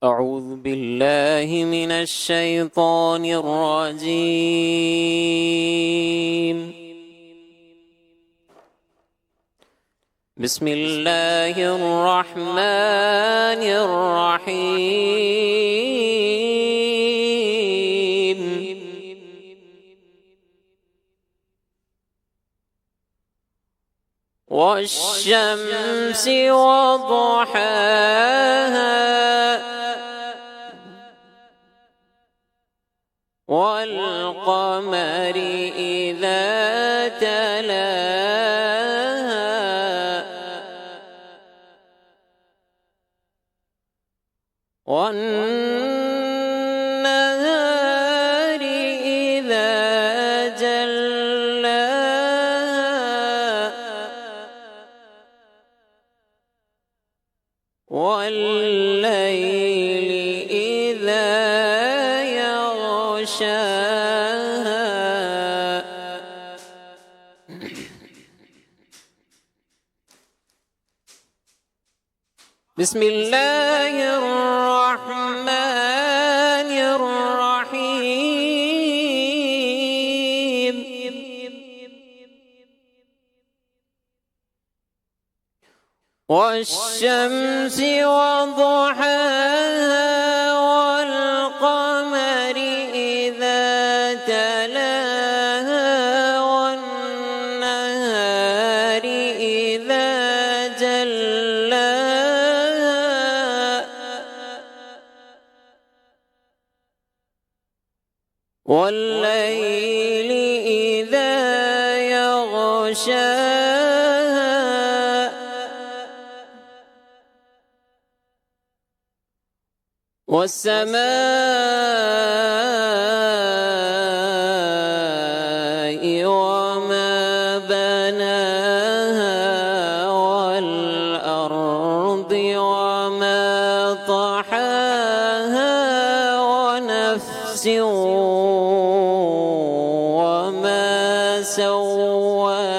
أعوذ بالله من الشيطان الرجيم. بسم الله الرحمن الرحيم. والشمس وضحاها والقمر إذا تلاها والنهار إذا جلاها والليل إذا يغشاها بسم الله الرحمن الرحيم. والشمس وضحاها والقمر إذا تلاها والنهار إذا جلاها والليل إذا يغشاها والسماء وما بناها والأرض وما طحاها ونفس وما سواها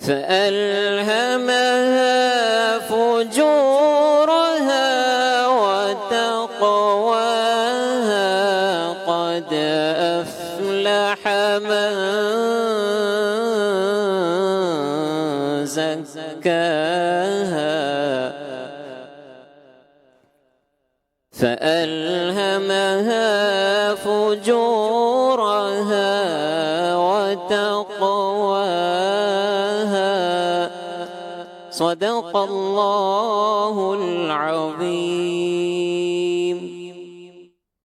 فألهمها فجورها وتقواها قد أفلح من زكاها فألهمها فجورها وتقواها صدق الله العظيم.